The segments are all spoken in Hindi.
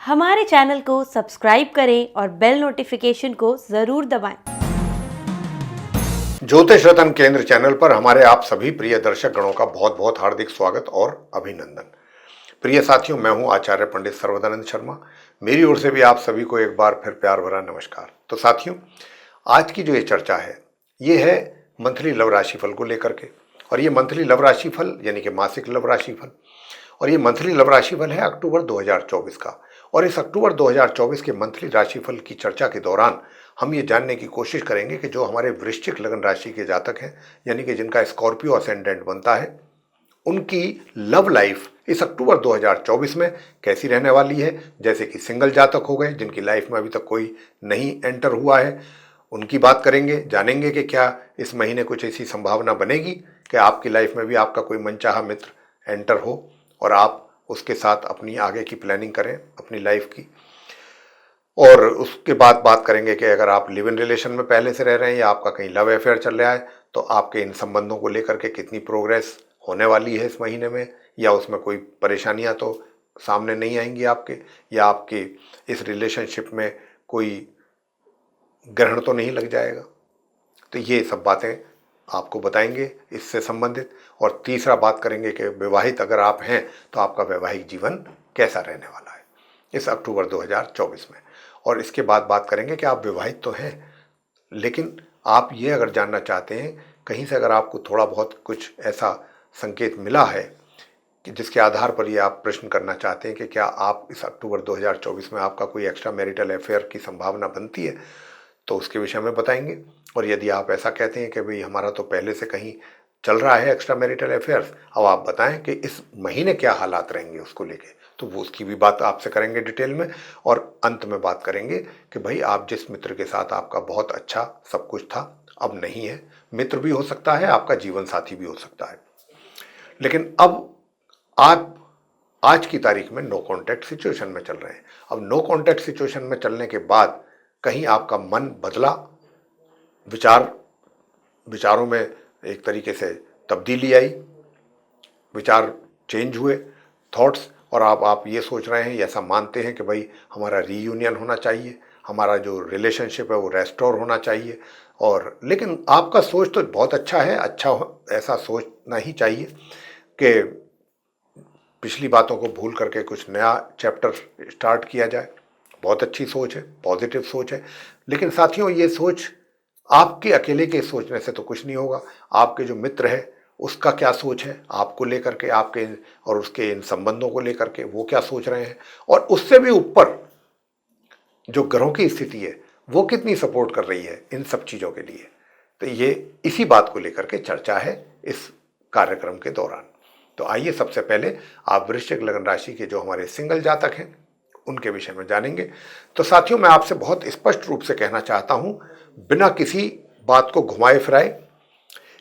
हमारे चैनल को सब्सक्राइब करें और बेल नोटिफिकेशन को जरूर दबाएं। ज्योतिष रत्न केंद्र चैनल पर हमारे आप सभी प्रिय दर्शक गणों का बहुत बहुत हार्दिक स्वागत और अभिनंदन। प्रिय साथियों, मैं हूं आचार्य पंडित सर्वदानंद शर्मा। मेरी ओर से भी आप सभी को एक बार फिर प्यार भरा नमस्कार। तो साथियों, आज की जो ये चर्चा है ये है मंथली लव राशिफल को लेकर के। और ये मंथली लव राशिफल यानी कि मासिक लव राशिफल, और ये मंथली लव राशिफल है अक्टूबर 2024 का। और इस अक्टूबर 2024 के मंथली राशिफल की चर्चा के दौरान हम ये जानने की कोशिश करेंगे कि जो हमारे वृश्चिक लग्न राशि के जातक हैं, यानी कि जिनका स्कॉर्पियो असेंडेंट बनता है, उनकी लव लाइफ इस अक्टूबर 2024 में कैसी रहने वाली है। जैसे कि सिंगल जातक हो गए, जिनकी लाइफ में अभी तक कोई नहीं एंटर हुआ है, उनकी बात करेंगे। जानेंगे कि क्या इस महीने कुछ ऐसी संभावना बनेगी कि आपकी लाइफ में भी आपका कोई मनचाहा मित्र एंटर हो और आप उसके साथ अपनी आगे की प्लानिंग करें अपनी लाइफ की। और उसके बाद बात करेंगे कि अगर आप लिव इन रिलेशन में पहले से रह रहे हैं या आपका कहीं लव अफेयर चल रहा है, तो आपके इन संबंधों को लेकर के कितनी प्रोग्रेस होने वाली है इस महीने में, या उसमें कोई परेशानियां तो सामने नहीं आएंगी आपके, या आपके इस रिलेशनशिप में कोई ग्रहण तो नहीं लग जाएगा। तो ये सब बातें आपको बताएंगे इससे संबंधित। और तीसरा बात करेंगे कि विवाहित अगर आप हैं तो आपका वैवाहिक जीवन कैसा रहने वाला है इस अक्टूबर 2024 में। और इसके बाद बात करेंगे कि आप विवाहित तो हैं, लेकिन आप ये अगर जानना चाहते हैं, कहीं से अगर आपको थोड़ा बहुत कुछ ऐसा संकेत मिला है कि जिसके आधार पर ये आप प्रश्न करना चाहते हैं कि क्या आप इस अक्टूबर 2024 में आपका कोई एक्स्ट्रा मैरिटल अफेयर की संभावना बनती है, तो उसके विषय में बताएंगे। और यदि आप ऐसा कहते हैं कि भाई हमारा तो पहले से कहीं चल रहा है एक्स्ट्रा मैरिटल अफेयर्स, अब आप बताएं कि इस महीने क्या हालात रहेंगे उसको लेके, तो वो उसकी भी बात आपसे करेंगे डिटेल में। और अंत में बात करेंगे कि भाई आप जिस मित्र के साथ आपका बहुत अच्छा सब कुछ था, अब नहीं है। मित्र भी हो सकता है, आपका जीवन साथी भी हो सकता है, लेकिन अब आप आज की तारीख में नो कॉन्टैक्ट सिचुएशन में चल रहे हैं। अब नो कॉन्टैक्ट सिचुएशन में चलने के बाद कहीं आपका मन बदला, विचारों में एक तरीके से तब्दीली आई, विचार चेंज हुए, थॉट्स, और आप ये सोच रहे हैं, ऐसा मानते हैं कि भाई हमारा रीयूनियन होना चाहिए, हमारा जो रिलेशनशिप है वो रेस्टोर होना चाहिए। और लेकिन आपका सोच तो बहुत अच्छा है, ऐसा सोचना ही चाहिए कि पिछली बातों को भूल करके कुछ नया चैप्टर स्टार्ट किया जाए। बहुत अच्छी सोच है, पॉजिटिव सोच है। लेकिन साथियों, ये सोच आपके अकेले के सोचने से तो कुछ नहीं होगा। आपके जो मित्र है उसका क्या सोच है आपको लेकर के, आपके और उसके इन संबंधों को लेकर के, वो क्या सोच रहे हैं, और उससे भी ऊपर जो ग्रहों की स्थिति है वो कितनी सपोर्ट कर रही है इन सब चीज़ों के लिए। तो ये इसी बात को लेकर के चर्चा है इस कार्यक्रम के दौरान। तो आइए सबसे पहले आप वृश्चिक लग्न राशि के जो हमारे सिंगल जातक हैं उनके विषय में जानेंगे। तो साथियों, मैं आपसे बहुत स्पष्ट रूप से कहना चाहता हूं, बिना किसी बात को घुमाए फिराए,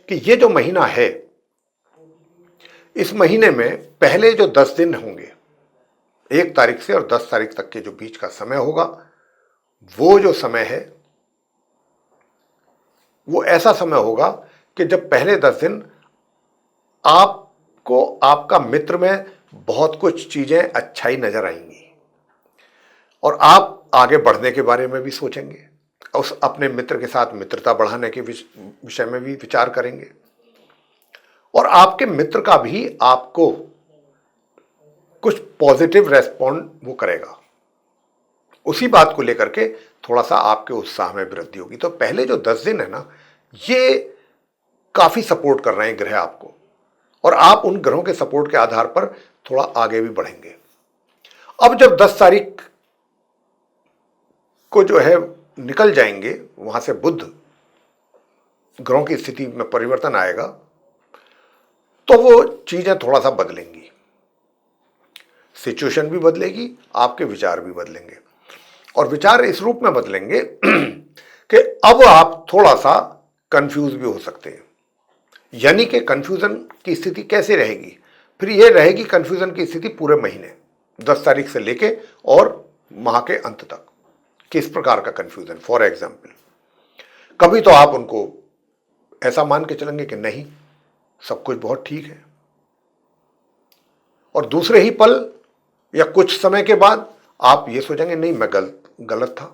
कि ये जो महीना है, इस महीने में पहले जो 10 दिन होंगे, 1 तारीख से और 10 तारीख तक के जो बीच का समय होगा, वो जो समय है वो ऐसा समय होगा कि जब पहले 10 दिन आपको आपका मित्र में बहुत कुछ चीजें अच्छाई नजर आएंगी और आप आगे बढ़ने के बारे में भी सोचेंगे, उस अपने मित्र के साथ मित्रता बढ़ाने के विषय में भी विचार करेंगे। और आपके मित्र का भी आपको कुछ पॉजिटिव रेस्पॉन्ड वो करेगा, उसी बात को लेकर के थोड़ा सा आपके उत्साह में वृद्धि होगी। तो पहले जो 10 दिन है ना, ये काफी सपोर्ट कर रहे हैं ग्रह आपको, और आप उन ग्रहों के सपोर्ट के आधार पर थोड़ा आगे भी बढ़ेंगे। अब जब 10 तारीख को जो है निकल जाएंगे, वहां से बुध ग्रहों की स्थिति में परिवर्तन आएगा, तो वो चीजें थोड़ा सा बदलेंगी, सिचुएशन भी बदलेगी, आपके विचार भी बदलेंगे। और विचार इस रूप में बदलेंगे कि अब आप थोड़ा सा कंफ्यूज भी हो सकते हैं। यानी कि कंफ्यूजन की स्थिति कैसे रहेगी, फिर यह रहेगी कंफ्यूजन की स्थिति पूरे महीने 10 तारीख से लेके और माह के अंत तक। किस प्रकार का कंफ्यूजन? फॉर एग्जाम्पल, कभी तो आप उनको ऐसा मान के चलेंगे कि नहीं, सब कुछ बहुत ठीक है, और दूसरे ही पल या कुछ समय के बाद आप ये सोचेंगे नहीं मैं गलत था,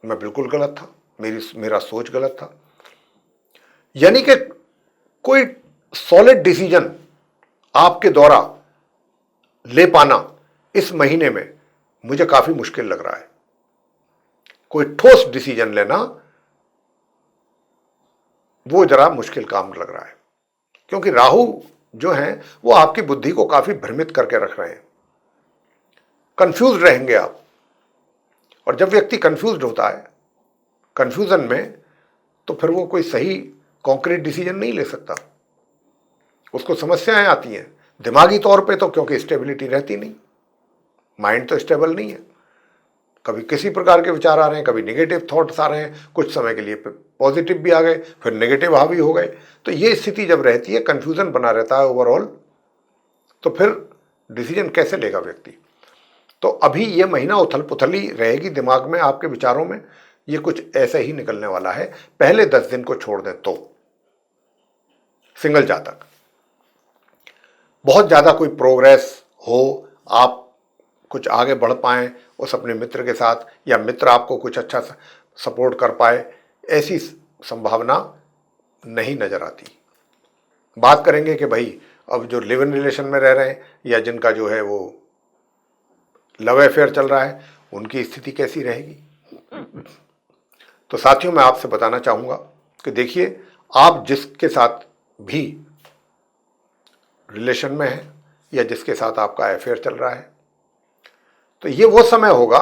मैं बिल्कुल गलत था, मेरा सोच गलत था। यानी कि कोई सॉलिड डिसीजन आपके द्वारा ले पाना इस महीने में मुझे काफी मुश्किल लग रहा है। कोई ठोस डिसीजन लेना वो जरा मुश्किल काम लग रहा है, क्योंकि राहु जो है वो आपकी बुद्धि को काफी भ्रमित करके रख रहे हैं। कंफ्यूज रहेंगे आप, और जब व्यक्ति कंफ्यूज होता है कंफ्यूजन में, तो फिर वो कोई सही कॉन्क्रीट डिसीजन नहीं ले सकता, उसको समस्याएं आती हैं दिमागी तौर पे। तो क्योंकि स्टेबिलिटी रहती नहीं, माइंड तो स्टेबल नहीं है, कभी किसी प्रकार के विचार आ रहे हैं, कभी नेगेटिव थॉट्स आ रहे हैं, कुछ समय के लिए पॉजिटिव भी आ गए, फिर नेगेटिव हावी हो गए। तो ये स्थिति जब रहती है, कंफ्यूजन बना रहता है ओवरऑल, तो फिर डिसीजन कैसे लेगा व्यक्ति। तो अभी ये महीना उथल पुथली रहेगी दिमाग में, आपके विचारों में, ये कुछ ऐसे ही निकलने वाला है। पहले 10 दिन को छोड़ दें तो सिंगल जातक बहुत ज्यादा कोई प्रोग्रेस हो, आप कुछ आगे बढ़ पाएं उस अपने मित्र के साथ, या मित्र आपको कुछ अच्छा सपोर्ट कर पाए, ऐसी संभावना नहीं नजर आती। बात करेंगे कि भाई अब जो लिव इन रिलेशन में रह रहे हैं या जिनका जो है वो लव अफेयर चल रहा है, उनकी स्थिति कैसी रहेगी। तो साथियों, मैं आपसे बताना चाहूंगा कि देखिए, आप जिसके साथ भी रिलेशन में है या जिसके साथ आपका अफेयर चल रहा है, तो ये वो समय होगा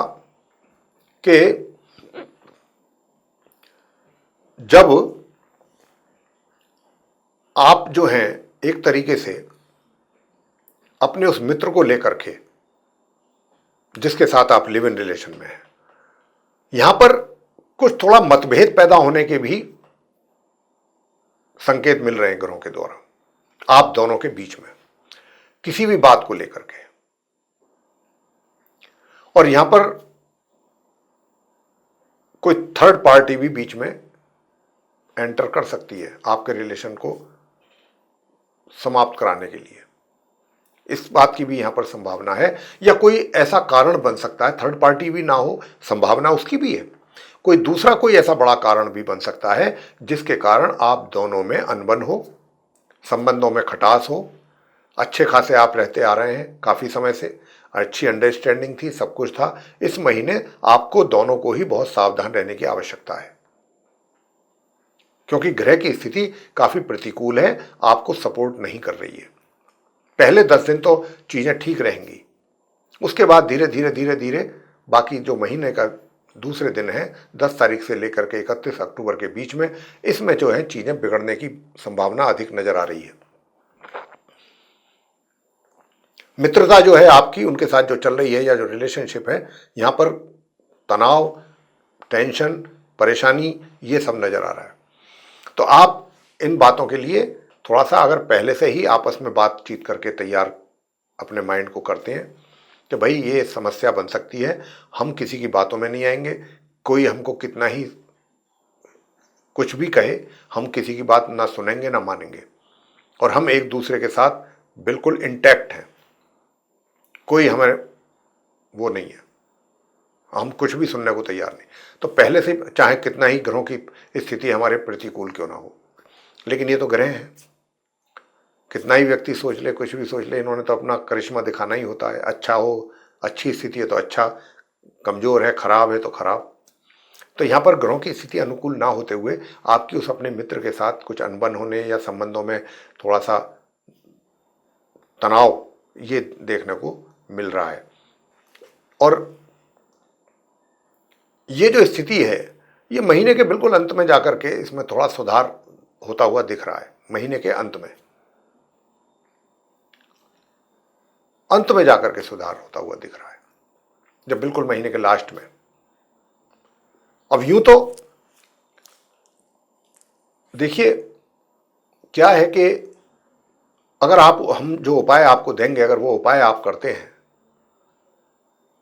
कि जब आप जो हैं एक तरीके से अपने उस मित्र को लेकर के, जिसके साथ आप लिव इन रिलेशन में हैं, यहां पर कुछ थोड़ा मतभेद पैदा होने के भी संकेत मिल रहे हैं ग्रहों के द्वारा, आप दोनों के बीच में किसी भी बात को लेकर के। और यहां पर कोई थर्ड पार्टी भी बीच में एंटर कर सकती है आपके रिलेशन को समाप्त कराने के लिए, इस बात की भी यहां पर संभावना है। या कोई ऐसा कारण बन सकता है, थर्ड पार्टी भी ना हो, संभावना उसकी भी है, कोई दूसरा कोई ऐसा बड़ा कारण भी बन सकता है जिसके कारण आप दोनों में अनबन हो, संबंधों में खटास हो। अच्छे खासे आप रहते आ रहे हैं काफी समय से, अच्छी अंडरस्टैंडिंग थी, सब कुछ था। इस महीने आपको दोनों को ही बहुत सावधान रहने की आवश्यकता है, क्योंकि ग्रह की स्थिति काफी प्रतिकूल है, आपको सपोर्ट नहीं कर रही है। पहले 10 दिन तो चीजें ठीक रहेंगी, उसके बाद धीरे धीरे धीरे धीरे बाकी जो महीने का दूसरे दिन है 10 तारीख से लेकर के 31 अक्टूबर के बीच में, इसमें जो है चीजें बिगड़ने की संभावना अधिक नजर आ रही है। मित्रता जो है आपकी उनके साथ जो चल रही है, या जो रिलेशनशिप है, यहां पर तनाव, टेंशन, परेशानी, ये सब नजर आ रहा है। तो आप इन बातों के लिए थोड़ा सा अगर पहले से ही आपस में बातचीत करके तैयार अपने माइंड को करते हैं कि भाई ये समस्या बन सकती है, हम किसी की बातों में नहीं आएंगे, कोई हमको कितना ही कुछ भी कहे, हम किसी की बात ना सुनेंगे ना मानेंगे, और हम एक दूसरे के साथ बिल्कुल इंटैक्ट हैं, कोई हमें वो नहीं है, हम कुछ भी सुनने को तैयार नहीं। तो पहले से चाहे कितना ही ग्रहों की स्थिति हमारे प्रतिकूल क्यों ना हो, लेकिन ये तो ग्रह हैं, कितना ही व्यक्ति सोच ले, कुछ भी सोच ले, इन्होंने तो अपना करिश्मा दिखाना ही होता है। अच्छा हो, अच्छी स्थिति है तो अच्छा, कमजोर है, खराब है तो खराब। तो यहाँ पर ग्रहों की स्थिति अनुकूल ना होते हुए आपकी उस अपने मित्र के साथ कुछ अनबन होने या संबंधों में थोड़ा सा तनाव, ये देखने को मिल रहा है। और ये जो स्थिति है, ये महीने के बिल्कुल अंत में जाकर के इसमें थोड़ा सुधार होता हुआ दिख रहा है। महीने के अंत में जाकर के सुधार होता हुआ दिख रहा है, जब बिल्कुल महीने के लास्ट में। अब यूं तो देखिए क्या है कि अगर हम जो उपाय आपको देंगे, अगर वो उपाय आप करते हैं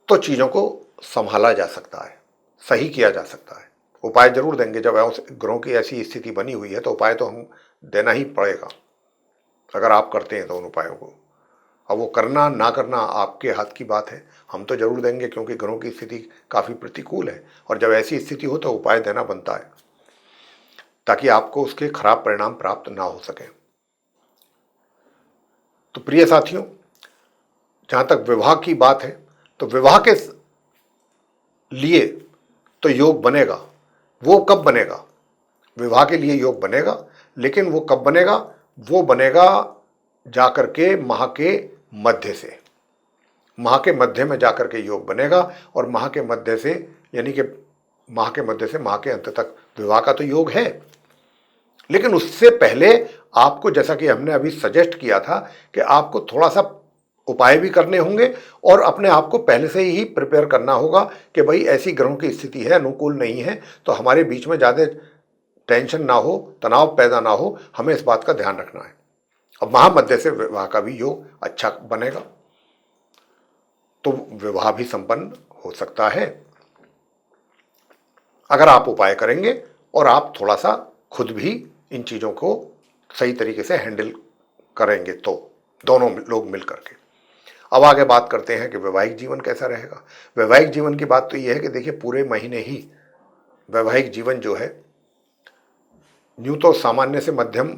तो चीजों को संभाला जा सकता है, सही किया जा सकता है। उपाय जरूर देंगे, जब ग्रहों की ऐसी स्थिति बनी हुई है तो उपाय तो हम देना ही पड़ेगा, अगर आप करते हैं तो उन उपायों को। अब वो करना ना करना आपके हाथ की बात है। हम तो जरूर देंगे क्योंकि ग्रहों की स्थिति काफ़ी प्रतिकूल है, और जब ऐसी स्थिति हो तो उपाय देना बनता है ताकि आपको उसके खराब परिणाम प्राप्त ना हो सके। तो प्रिय साथियों, जहाँ तक विवाह की बात है, तो विवाह के लिए तो योग बनेगा। वो कब बनेगा? विवाह के लिए योग बनेगा, लेकिन वो कब बनेगा? वो बनेगा जाकर के माह के मध्य से। माह के मध्य में जाकर के योग बनेगा, और माह के मध्य से यानी कि माह के मध्य से माह के अंत तक विवाह का तो योग है। लेकिन उससे पहले आपको, जैसा कि हमने अभी सजेस्ट किया था, कि आपको थोड़ा सा उपाय भी करने होंगे और अपने आप को पहले से ही प्रिपेयर करना होगा कि भाई ऐसी ग्रहों की स्थिति है, अनुकूल नहीं है, तो हमारे बीच में ज़्यादा टेंशन ना हो, तनाव पैदा ना हो, हमें इस बात का ध्यान रखना है। अब महामध्य से विवाह का भी योग अच्छा बनेगा, तो विवाह भी संपन्न हो सकता है अगर आप उपाय करेंगे और आप थोड़ा सा खुद भी इन चीज़ों को सही तरीके से हैंडल करेंगे, तो दोनों लोग मिल करके। अब आगे बात करते हैं कि वैवाहिक जीवन कैसा रहेगा। वैवाहिक जीवन की बात तो ये है कि देखिए, पूरे महीने ही वैवाहिक जीवन जो है यूं तो सामान्य से मध्यम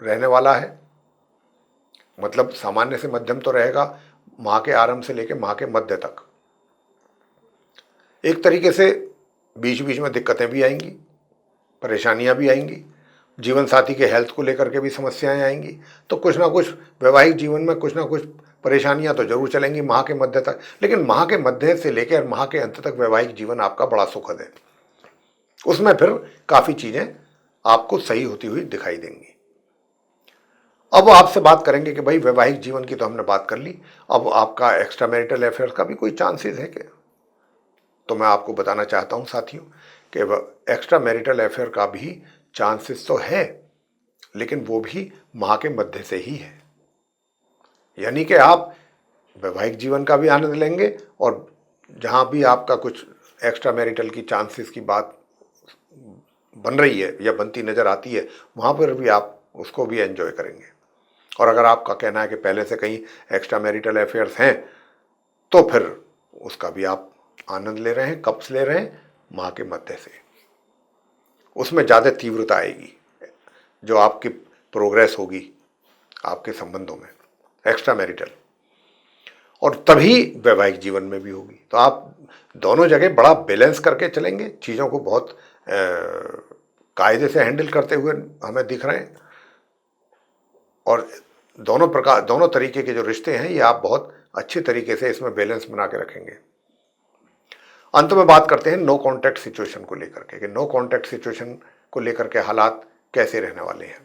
रहने वाला है। मतलब सामान्य से मध्यम तो रहेगा माह के आरंभ से लेकर माह के मध्य तक। एक तरीके से बीच बीच में दिक्कतें भी आएंगी, परेशानियां भी आएंगी, जीवन साथी के हेल्थ को लेकर के भी समस्याएं आएंगी। तो कुछ ना कुछ वैवाहिक जीवन में कुछ ना कुछ परेशानियां तो जरूर चलेंगी माह के मध्य तक। लेकिन माह के मध्य से लेकर माह के अंत तक वैवाहिक जीवन आपका बड़ा सुखद है। उसमें फिर काफ़ी चीज़ें आपको सही होती हुई दिखाई देंगी। अब आपसे बात करेंगे कि भाई वैवाहिक जीवन की तो हमने बात कर ली, अब आपका एक्स्ट्रा मैरिटल अफेयर्स का भी कोई चांसेस है क्या? तो मैं आपको बताना चाहता हूं साथियों कि एक्स्ट्रा मैरिटल अफेयर का भी चांसेस तो है, लेकिन वो भी माह के मध्य से ही है। यानी कि आप वैवाहिक जीवन का भी आनंद लेंगे, और जहां भी आपका कुछ एक्स्ट्रा मैरिटल की चांसेस की बात बन रही है या बनती नजर आती है, वहां पर भी आप उसको भी एंजॉय करेंगे। और अगर आपका कहना है कि पहले से कहीं एक्स्ट्रा मैरिटल अफेयर्स हैं, तो फिर उसका भी आप आनंद ले रहे हैं। कब से ले रहे हैं? माह के मध्य से। उसमें ज़्यादा तीव्रता आएगी, जो आपकी प्रोग्रेस होगी आपके संबंधों में, एक्स्ट्रा मैरिटल, और तभी वैवाहिक जीवन में भी होगी। तो आप दोनों जगह बड़ा बैलेंस करके चलेंगे, चीज़ों को बहुत कायदे से हैंडल करते हुए हमें दिख रहे हैं। और दोनों तरीके के जो रिश्ते हैं, ये आप बहुत अच्छे तरीके से इसमें बैलेंस बना के रखेंगे। अंत में बात करते हैं नो कॉन्टैक्ट सिचुएशन को लेकर के, कि नो कॉन्टैक्ट सिचुएशन को लेकर के हालात कैसे रहने वाले हैं।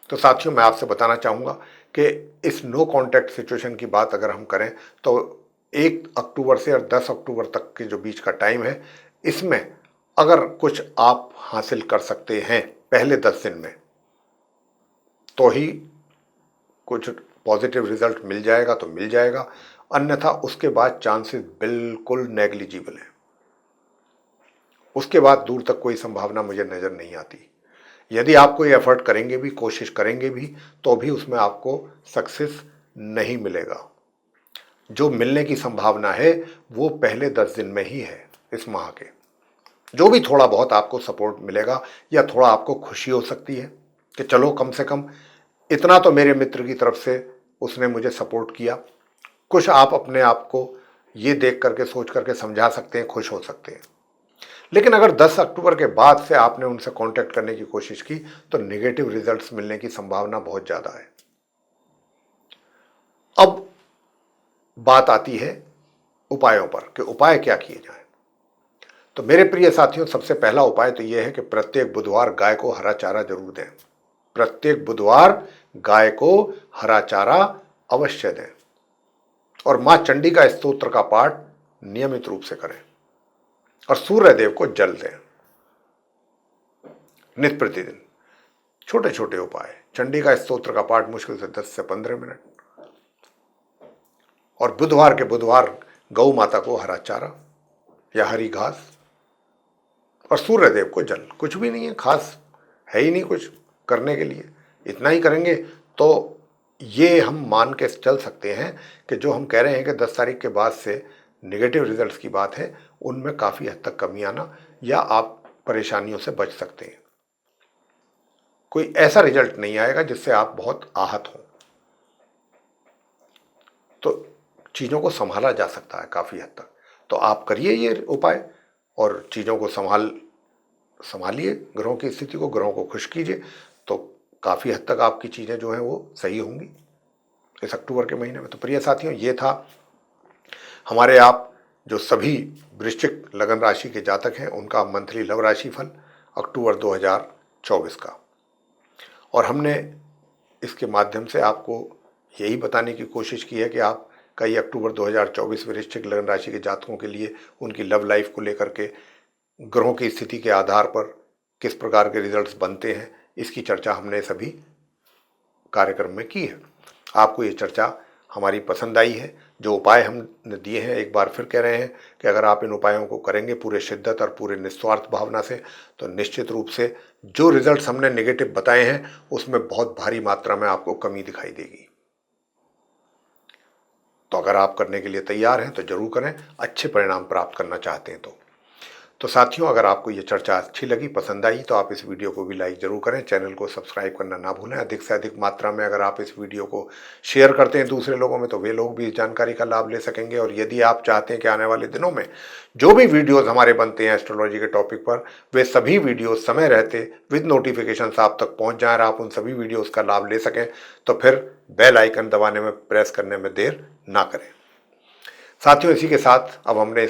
तो साथियों, मैं आपसे बताना चाहूँगा कि इस नो कॉन्टैक्ट सिचुएशन की बात अगर हम करें, तो 1 अक्टूबर से और 10 अक्टूबर तक के जो बीच का टाइम है, इसमें अगर कुछ आप हासिल कर सकते हैं पहले 10 दिन में, तो ही कुछ पॉजिटिव रिजल्ट मिल जाएगा तो मिल जाएगा, अन्यथा उसके बाद चांसेस बिल्कुल नेग्लिजिबल है। उसके बाद दूर तक कोई संभावना मुझे नज़र नहीं आती। यदि आप कोई एफर्ट करेंगे भी, कोशिश करेंगे भी, तो भी उसमें आपको सक्सेस नहीं मिलेगा। जो मिलने की संभावना है वो पहले 10 दिन में ही है इस माह के। जो भी थोड़ा बहुत आपको सपोर्ट मिलेगा, या थोड़ा आपको खुशी हो सकती है कि चलो कम से कम इतना तो मेरे मित्र की तरफ से उसने मुझे सपोर्ट किया। कुछ आप अपने आप को ये देख करके, सोच करके समझा सकते हैं, खुश हो सकते हैं। लेकिन अगर 10 अक्टूबर के बाद से आपने उनसे कांटेक्ट करने की कोशिश की, तो नेगेटिव रिजल्ट्स मिलने की संभावना बहुत ज़्यादा है। अब बात आती है उपायों पर, कि उपाय क्या किए जाएं। तो मेरे प्रिय साथियों, सबसे पहला उपाय तो यह है कि प्रत्येक बुधवार गाय को हरा चारा जरूर दें। प्रत्येक बुधवार गाय को हरा चारा अवश्य दें, और मां चंडी का स्तोत्र का पाठ नियमित रूप से करें, और सूर्य देव को जल दें नित्य प्रतिदिन। छोटे छोटे उपाय, चंडी का स्तोत्र का पाठ मुश्किल से 10 से 15 मिनट, और बुधवार के बुधवार गौ माता को हरा चारा या हरी घास, और सूर्य देव को जल। कुछ भी नहीं है, खास है ही नहीं कुछ करने के लिए। इतना ही करेंगे तो ये हम मान के चल सकते हैं कि जो हम कह रहे हैं कि 10 तारीख के बाद से नेगेटिव रिजल्ट्स की बात है, उनमें काफ़ी हद तक कमी आना या आप परेशानियों से बच सकते हैं। कोई ऐसा रिजल्ट नहीं आएगा जिससे आप बहुत आहत हों। तो चीज़ों को संभाला जा सकता है काफ़ी हद तक। तो आप करिए ये उपाय और चीज़ों को संभालिए, ग्रहों की स्थिति को, ग्रहों को खुश कीजिए, तो काफ़ी हद तक आपकी चीज़ें जो हैं वो सही होंगी इस अक्टूबर के महीने में। तो प्रिय साथियों, ये था हमारे आप जो सभी वृश्चिक लगन राशि के जातक हैं उनका मंथली लव राशि फल अक्टूबर 2024 का। और हमने इसके माध्यम से आपको यही बताने की कोशिश की है कि आप कई अक्टूबर 2024 वृश्चिक लगन राशि के जातकों के लिए उनकी लव लाइफ को लेकर के ग्रहों की स्थिति के आधार पर किस प्रकार के रिजल्ट्स बनते हैं, इसकी चर्चा हमने सभी कार्यक्रम में की है। आपको ये चर्चा हमारी पसंद आई है। जो उपाय हमने दिए हैं, एक बार फिर कह रहे हैं कि अगर आप इन उपायों को करेंगे पूरे शिद्दत और पूरे निस्वार्थ भावना से, तो निश्चित रूप से जो रिजल्ट्स हमने नेगेटिव बताए हैं उसमें बहुत भारी मात्रा में आपको कमी दिखाई देगी। तो अगर आप करने के लिए तैयार हैं तो जरूर करें, अच्छे परिणाम प्राप्त करना चाहते हैं तो साथियों, अगर आपको ये चर्चा अच्छी लगी, पसंद आई, तो आप इस वीडियो को भी लाइक जरूर करें, चैनल को सब्सक्राइब करना ना भूलें। अधिक से अधिक मात्रा में अगर आप इस वीडियो को शेयर करते हैं दूसरे लोगों में, तो वे लोग भी इस जानकारी का लाभ ले सकेंगे। और यदि आप चाहते हैं कि आने वाले दिनों में जो भी वीडियोज़ हमारे बनते हैं एस्ट्रोलॉजी के टॉपिक पर, वे सभी वीडियोज़ समय रहते विद नोटिफिकेशन आप तक पहुँच जाएँ और आप उन सभी वीडियोज़ का लाभ ले सकें, तो फिर बेल आइकन दबाने में, प्रेस करने में देर ना करें। साथियों, इसी के साथ अब हमने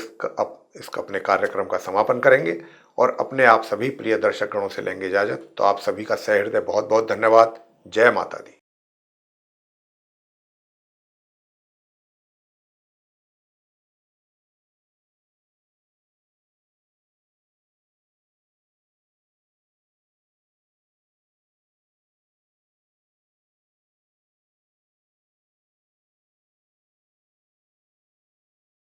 इसका अपने कार्यक्रम का समापन करेंगे और अपने आप सभी प्रिय दर्शक गणों से लेंगे इजाजत। तो आप सभी का सहृदय बहुत बहुत धन्यवाद। जय माता दी।